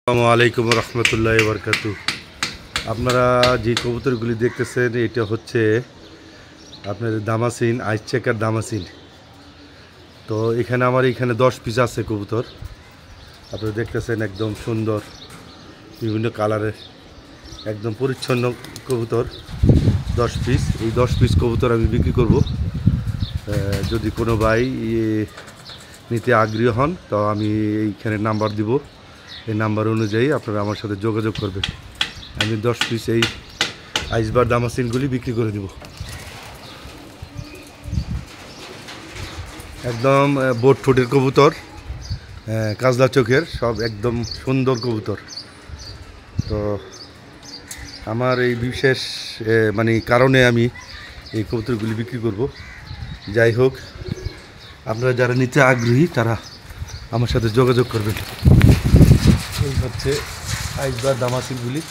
আসসালামু আলাইকুম রহমতুল্লাহ বরকাতু। আপনারা যে কবুতরগুলি দেখতেছেন এটা হচ্ছে আপনাদের দামাসিন, আইস চেকার দামাসিন। তো এখানে 10 পিস আছে কবুতর। আপনারা দেখতেছেন একদম সুন্দর বিভিন্ন কালারের একদম পরিচ্ছন্ন কবুতর 10 পিস। এই 10 পিস কবুতর আমি বিক্রি করব। যদি কোনো ভাই নিতে আগ্রহী হন তো আমি এইখানে নাম্বার দিব। এই নাম্বার অনুযায়ী আপনারা আমার সাথে যোগাযোগ করবেন। আমি 10 পিস এই আইসবার দামাসিনগুলি বিক্রি করে দেব। একদম বোট ঠোঁটের কবুতর, কাজলা চোখের, সব একদম সুন্দর কবুতর। তো আমার এই বিশেষ কারণে আমি এই কবুতরগুলি বিক্রি করব। যাই হোক, আপনারা যারা নিতে আগ্রহী তারা আমার সাথে যোগাযোগ করবেন। এই হচ্ছে আইসবার দামাসিনগুলি।